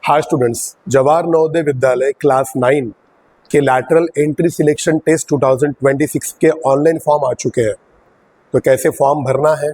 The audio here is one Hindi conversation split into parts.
Hi students, Jawahar Navodaya Vidyalaya class 9 के लैटरल एंट्री सिलेक्शन टेस्ट 2026 के ऑनलाइन फॉर्म आ चुके हैं। तो कैसे फॉर्म भरना है,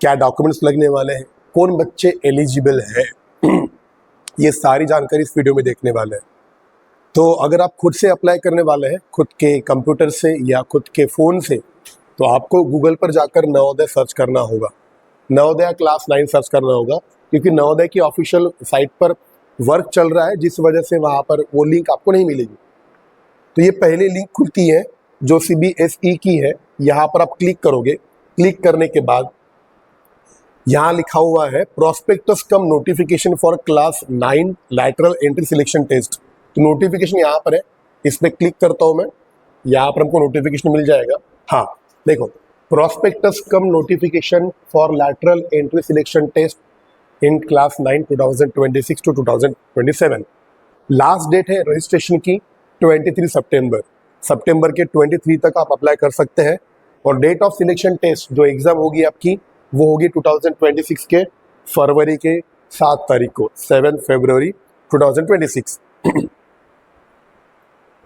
क्या डॉक्यूमेंट्स लगने वाले हैं, कौन बच्चे एलिजिबल हैं, ये सारी जानकारी इस वीडियो में देखने वाले हैं। तो अगर आप खुद से अप्लाई करने वाले हैं, खुद के कंप्यूटर से या खुद के फ़ोन से, तो आपको गूगल पर जाकर नवोदय सर्च करना होगा, नवोदय क्लास 9 सर्च करना होगा, क्योंकि नवोदय की ऑफिशियल साइट पर वर्क चल रहा है, जिस वजह से वहाँ पर वो लिंक आपको नहीं मिलेगी। तो ये पहले लिंक खुलती है जो CBSE की है, यहाँ पर आप क्लिक करोगे। क्लिक करने के बाद यहाँ लिखा हुआ है prospectus cum notification for class 9 lateral entry selection test. तो नोटिफिकेशन यहाँ पर है, इस पर क्लिक करता हूँ मैं, यहाँ पर हमको नोटिफिकेशन मिल जाएगा। हाँ देखो, prospectus cum notification for lateral entry selection test in class 9 2026 to 2027। Last date है रजिस्ट्रेशन की 23 सितंबर के 23 तक आप अप्लाई कर सकते हैं। और डेट ऑफ सिलेक्शन टेस्ट जो एग्ज़ाम होगी आपकी, वो होगी 2026 के फरवरी के 7 तारीख को, 7 फरवरी 2026।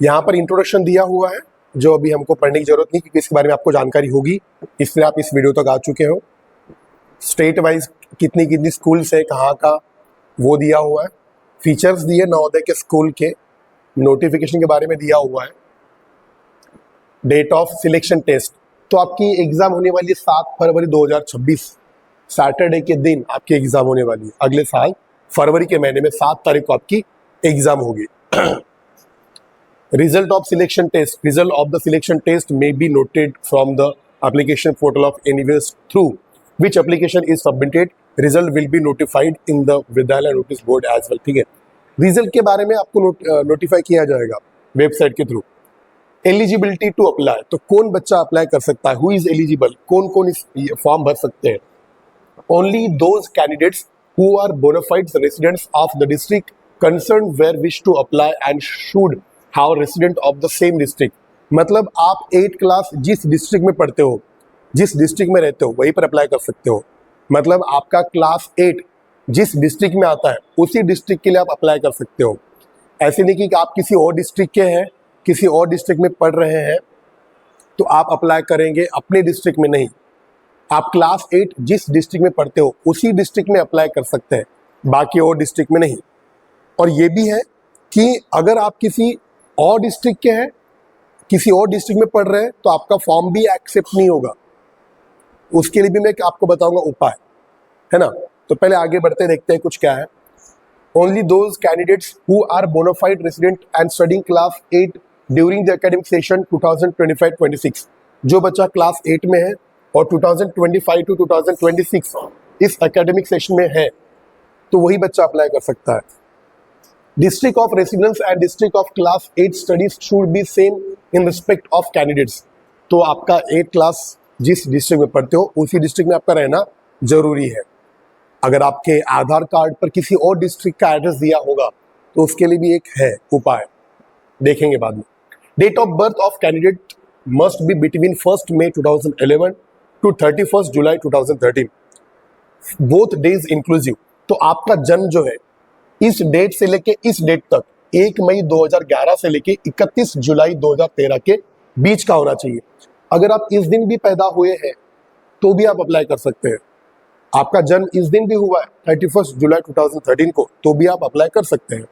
यहाँ पर इंट्रोडक्शन दिया हुआ है जो अभी हमको पढ़ने की जरूरत नहीं, क्योंकि इसके बारे में आपको जानकारी होगी, इसलिए आप इस वीडियो तक आ चुके हो। स्टेट वाइज कितनी कितनी स्कूल्स है, कहाँ का, वो दिया हुआ है। फीचर्स दिए नवोदय के स्कूल के, नोटिफिकेशन के बारे में दिया हुआ है। डेट ऑफ सिलेक्शन टेस्ट, तो आपकी एग्ज़ाम होने वाली है 7 फरवरी 2026, सैटरडे के दिन आपकी एग्ज़ाम होने वाली है। अगले साल फरवरी के महीने में 7 तारीख को आपकी एग्ज़ाम होगी। Result of selection test, result of the selection test may be noted from the application portal of anyways through which application is submitted, result will be notified in the vidyalaya notice board as well. ठीक है, रिजल्ट के बारे में आपको नोटिफाई किया जाएगा वेबसाइट के थ्रू। एलिजिबिलिटी टू अप्लाई, तो कौन बच्चा अप्लाई कर सकता है, हु इज एलिजिबल, कौन कौन इस फॉर्म भर सकते हैं। Only those candidates who are bonafide residents of the district concern where wish to apply and should have resident of the same district. मतलब आप 8 क्लास जिस डिस्ट्रिक्ट में पढ़ते हो, जिस डिस्ट्रिक्ट में रहते हो, वहीं पर अप्लाई कर सकते हो। मतलब आपका क्लास 8 जिस डिस्ट्रिक्ट में आता है, उसी डिस्ट्रिक्ट के लिए आप अप्लाई कर सकते हो। ऐसे नहीं कि आप किसी और डिस्ट्रिक्ट के हैं, किसी और डिस्ट्रिक्ट में पढ़ रहे हैं तो आप अप्लाई करेंगे, अपने डिस्ट्रिक्ट में नहीं। आप क्लास 8 जिस डिस्ट्रिक्ट में पढ़ते हो, उसी डिस्ट्रिक्ट में अप्लाई कर सकते हैं, बाकी और डिस्ट्रिक्ट में नहीं। और ये भी है कि अगर आप किसी और डिस्ट्रिक्ट के हैं, किसी और डिस्ट्रिक्ट में पढ़ रहे हैं, तो आपका फॉर्म भी एक्सेप्ट नहीं होगा। उसके लिए भी मैं आपको बताऊंगा उपाय, है ना। तो पहले आगे बढ़ते देखते हैं कुछ क्या है। Only those candidates who are bonafide resident and studying class 8 during the academic session 2025-26, जो बच्चा क्लास 8 में है और 2025 टू 2026 इस एकेडमिक सेशन में है, तो वही बच्चा अप्लाई कर सकता है। District of residence and district of class 8 studies should be same in respect of candidates. तो आपका 8 क्लास जिस डिस्ट्रिक्ट में पढ़ते हो, उसी डिस्ट्रिक्ट में आपका रहना जरूरी है। अगर आपके आधार कार्ड पर किसी और डिस्ट्रिक्ट का एड्रेस दिया होगा, तो उसके लिए भी एक है उपाय, देखेंगे बाद में। Date of birth of candidate must be between 1 May 2011 to 31 July 2013, both days inclusive. तो आपका जन्म जो है इस डेट से लेके इस डेट तक 1 मई 2011 से लेके 31 जुलाई 2013 के बीच का होना चाहिए। अगर आप इस दिन भी पैदा हुए हैं तो भी आप अप्लाई कर सकते हैं। आपका जन्म इस दिन भी हुआ है 31 जुलाई 2013 को, तो भी आप अप्लाई कर सकते हैं।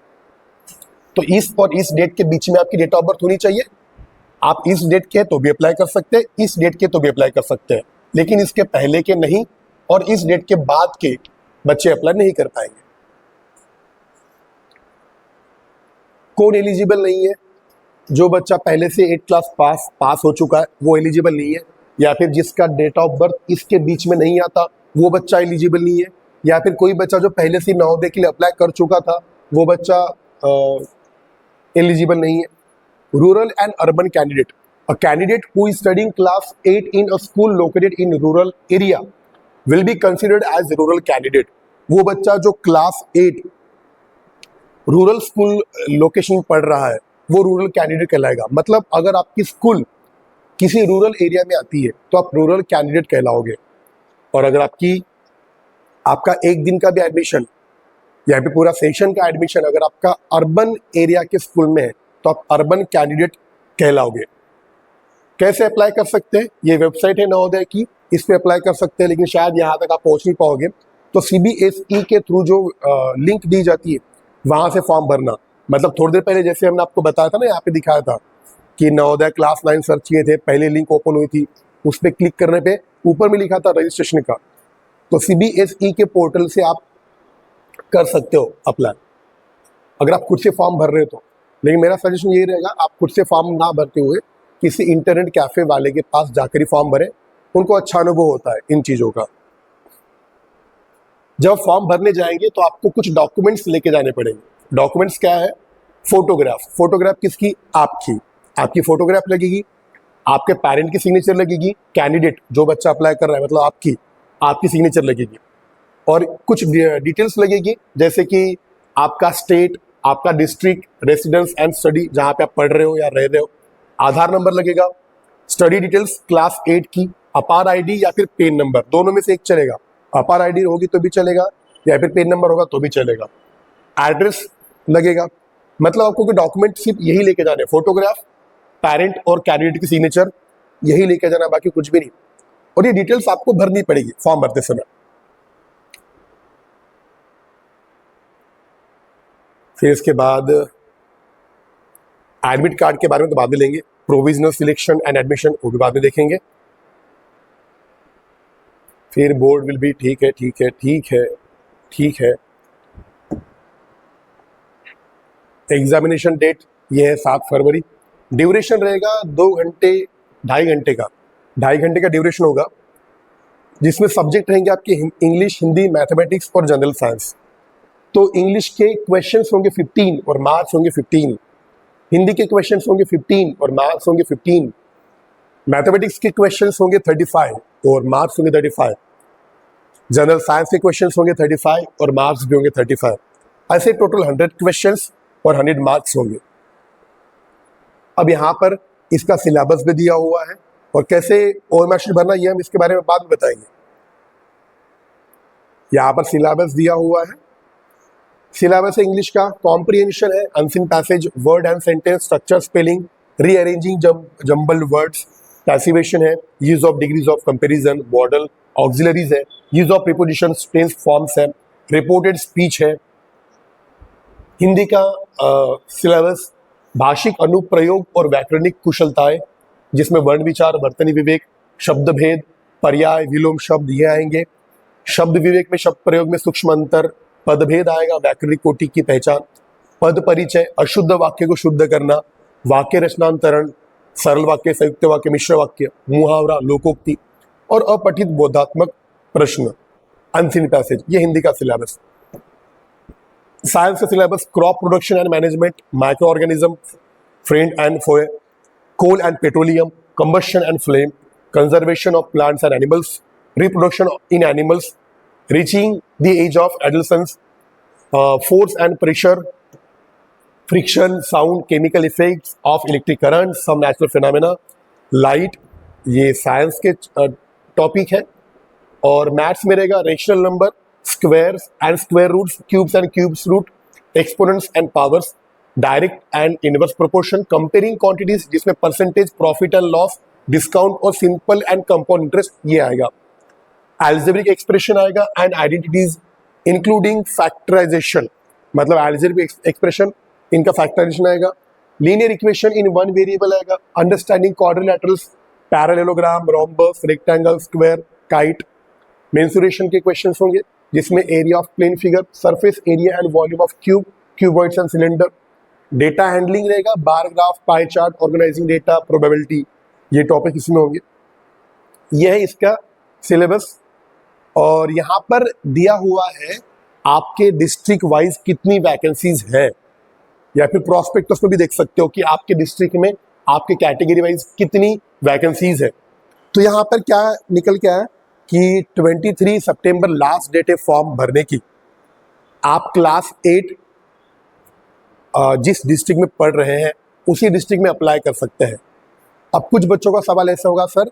तो इस और इस डेट के बीच में आपकी डेट ऑफ बर्थ होनी चाहिए। आप इस डेट के तो भी अप्लाई कर सकते हैं, इस डेट के तो भी अप्लाई कर सकते हैं, लेकिन इसके पहले के नहीं और इस डेट के बाद के बच्चे अप्लाई नहीं कर पाएंगे। कौन एलिजिबल नहीं है? जो बच्चा पहले से 8 क्लास पास हो चुका है वो एलिजिबल नहीं है, या फिर जिसका डेट ऑफ बर्थ इसके बीच में नहीं आता वो बच्चा एलिजिबल नहीं है, या फिर कोई बच्चा जो पहले से नवोदय के लिए अप्लाई कर चुका था वो बच्चा एलिजिबल नहीं है। Rural and urban candidate, a candidate who is studying class 8 in a school located in rural area will be considered as rural candidate. वो बच्चा जो क्लास 8 रूरल स्कूल लोकेशन पढ़ रहा है वो रूरल कैंडिडेट कहलाएगा। मतलब अगर आपकी स्कूल किसी रूरल एरिया में आती है तो आप रूरल कैंडिडेट कहलाओगे। और अगर आपका एक दिन का भी एडमिशन यहाँ पे पूरा सेशन का एडमिशन अगर आपका अर्बन एरिया के स्कूल में है तो आप अर्बन कैंडिडेट कहलाओगे। कैसे अप्लाई कर सकते हैं? ये वेबसाइट है नवोदय की, इस पे अप्लाई कर सकते हैं, लेकिन शायद यहाँ तक आप पहुँच नहीं पाओगे। तो CBSE के थ्रू जो लिंक दी जाती है वहाँ से फॉर्म भरना। मतलब थोड़ी देर पहले जैसे हमने आपको बताया था ना, यहाँ पे दिखाया था कि नवोदय क्लास 9 सर्च किए थे, पहले लिंक ओपन हुई थी, उस पर क्लिक करने पे ऊपर में लिखा था रजिस्ट्रेशन का। तो CBSE के पोर्टल से आप कर सकते हो अप्लाई, अगर आप खुद से फॉर्म भर रहे हो तो। लेकिन मेरा सजेशन यही रहेगा, आप खुद से फॉर्म ना भरते हुए किसी इंटरनेट कैफे वाले के पास जाकर ही फॉर्म भरें, उनको अच्छा अनुभव होता है इन चीज़ों का। जब फॉर्म भरने जाएंगे तो आपको कुछ डॉक्यूमेंट्स लेके जाने पड़ेंगे। डॉक्यूमेंट्स क्या है? फोटोग्राफ। फोटोग्राफ किसकी? आपकी। आपकी फोटोग्राफ लगेगी, आपके पेरेंट की सिग्नेचर लगेगी, कैंडिडेट जो बच्चा अप्लाई कर रहा है मतलब आपकी सिग्नेचर लगेगी, और कुछ डिटेल्स लगेगी जैसे कि आपका स्टेट, आपका डिस्ट्रिक्ट, रेसिडेंस एंड स्टडी जहाँ पे आप पढ़ रहे हो या रह रहे हो, आधार नंबर लगेगा, स्टडी डिटेल्स क्लास 8 की, अपार आईडी या फिर पेन नंबर, दोनों में से एक चलेगा। अपार आईडी होगी तो भी चलेगा या फिर पेन नंबर होगा तो भी चलेगा। एड्रेस लगेगा। मतलब आपको कोई डॉक्यूमेंट सिर्फ यही लेके जाने, फोटोग्राफ, पेरेंट और कैंडिडेट की सिग्नेचर, यही लेके जाना, बाकी कुछ भी नहीं। और ये डिटेल्स आपको भरनी पड़ेगी फॉर्म भरते समय। फिर इसके बाद एडमिट कार्ड के बारे में तो बाद में लेंगे, प्रोविजनल सिलेक्शन एंड एडमिशन वो भी बाद में देखेंगे। फिर बोर्ड विल भी ठीक है। एग्जामिनेशन डेट ये है 7 फरवरी। ड्यूरेशन रहेगा 2 घंटे 2.5 घंटे का, 2.5 घंटे का ड्यूरेशन होगा, जिसमें सब्जेक्ट रहेंगे आपके इंग्लिश, हिंदी, मैथमेटिक्स और जनरल साइंस। तो इंग्लिश के क्वेश्चंस होंगे 15 और मार्क्स होंगे 15, हिंदी के क्वेश्चंस होंगे 15 और मार्क्स होंगे 15, मैथमेटिक्स के क्वेश्चंस होंगे 35 और मार्क्स होंगे 35, जनरल साइंस के क्वेश्चंस होंगे 35 और मार्क्स भी होंगे 35। ऐसे टोटल 100 क्वेश्चंस और 100 मार्क्स होंगे। अब यहाँ पर इसका सिलेबस भी दिया हुआ है और कैसे OMR शीट भरना ये हम इसके बारे में बाद में बताएंगे। यहाँ पर सिलेबस दिया हुआ है। सिलेबस है इंग्लिश का, कॉम्प्रिहेंशन है, unseen passage, word and sentence, structure, spelling, rearranging jumbled words, passivation है, use of degrees of comparison, modal, auxiliaries है, use of prepositions, tense forms है, रिपोर्टेड स्पीच है। हिंदी का सिलेबस भाषिक अनुप्रयोग और व्याकरणिक कुशलताएं, जिसमें वर्ण विचार, वर्तनी विवेक, शब्द भेद, पर्याय, विलोम शब्द ये आएंगे। शब्द विवेक में शब्द प्रयोग में सूक्ष्म अंतर, पदभेद आएगा, व्याकरणिक कोटि की पहचान, पद परिचय, अशुद्ध वाक्य को शुद्ध करना, वाक्य रचनांतरण, सरल वाक्य, संयुक्त वाक्य, मिश्र वाक्य, मुहावरा, लोकोक्ति और अपठित बोधात्मक प्रश्न, अनसीन पैसेज, ये हिंदी का सिलेबस। साइंस का syllabus crop production and management, micro organism, friend and foe, coal and petroleum, combustion and flame, conservation of plants and animals, reproduction in animals, reaching the age of adolescence, force and pressure, friction, sound, chemical effects of electric current, some natural phenomena, light, ये साइंस के टॉपिक है। और मैथ्स में रहेगा rational number, squares and square roots, cubes and cubes root, exponents and powers, direct and inverse proportion, comparing quantities जिसमें percentage, profit and loss, discount और सिंपल एंड कंपाउंड इंटरेस्ट ये आएगा। एल्जेब्रिक एक्सप्रेशन आएगा एंड आइडेंटिटीज इंक्लूडिंग फैक्टराइजेशन, मतलब एल्जेब्रिक एक्सप्रेशन इनका फैक्टराइजेशन आएगा। Linear equation in one variable आएगा, understanding quadrilaterals, parallelogram, rhombus, rectangle, square, kite. Mensuration के क्वेश्चंस होंगे जिसमें area of plane figure, surface area and volume of cube, cuboids and cylinder. Data handling रहेगा, bar graph, pie chart, organising data, probability, ये टॉपिक इसमें होंगे। यह है इसका सिलेबस। और यहाँ पर दिया हुआ है आपके डिस्ट्रिक्ट वाइज कितनी वैकेंसीज है, या फिर प्रॉस्पेक्टस में भी देख सकते हो कि आपके डिस्ट्रिक्ट में आपके कैटेगरी वाइज कितनी वैकेंसीज है। तो यहाँ पर क्या निकल के आया कि 23 सितंबर लास्ट डेट है फॉर्म भरने की। आप क्लास 8 जिस डिस्ट्रिक्ट में पढ़ रहे हैं उसी डिस्ट्रिक्ट में अप्लाई कर सकते हैं। अब कुछ बच्चों का सवाल ऐसा होगा, सर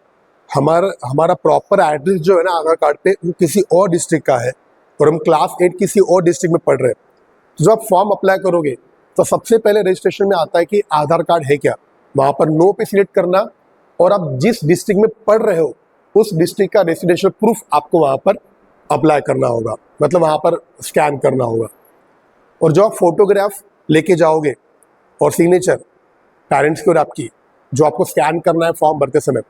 हमारा प्रॉपर एड्रेस जो है ना आधार कार्ड पे वो किसी और डिस्ट्रिक्ट का है और हम क्लास 8 किसी और डिस्ट्रिक्ट में पढ़ रहे हैं, तो जब आप फॉर्म अप्लाई करोगे तो सबसे पहले रजिस्ट्रेशन में आता है कि आधार कार्ड है क्या, वहाँ पर नो पे सिलेक्ट करना, और आप जिस डिस्ट्रिक्ट में पढ़ रहे हो उस डिस्ट्रिक्ट का रेसिडेंशियल प्रूफ आपको वहाँ पर अप्लाई करना होगा, मतलब वहाँ पर स्कैन करना होगा। और जो आप फोटोग्राफ लेके जाओगे और सिग्नेचर पेरेंट्स की और आपकी, जो आपको स्कैन करना है फॉर्म भरते समय,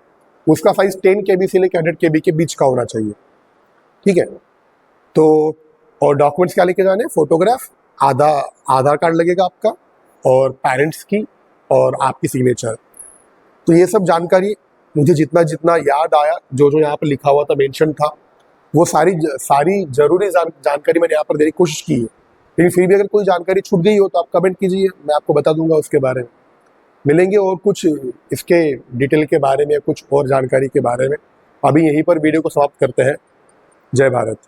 उसका साइज 10 KB से लेकर 100 KB के बीच का होना चाहिए, ठीक है। तो और डॉक्यूमेंट्स क्या लेके जाने, फोटोग्राफ, आधार कार्ड लगेगा आपका, और पेरेंट्स की और आपकी सिग्नेचर। तो ये सब जानकारी मुझे जितना जितना याद आया, जो जो यहाँ पर लिखा हुआ था, मेंशन था, वो सारी जरूरी जानकारी मैंने यहाँ पर देने की कोशिश की है। लेकिन फिर भी अगर कोई जानकारी छूट गई हो तो आप कमेंट कीजिए, मैं आपको बता दूंगा उसके बारे में। मिलेंगे और कुछ इसके डिटेल के बारे में या कुछ और जानकारी के बारे में। अभी यहीं पर वीडियो को समाप्त करते हैं। जय भारत।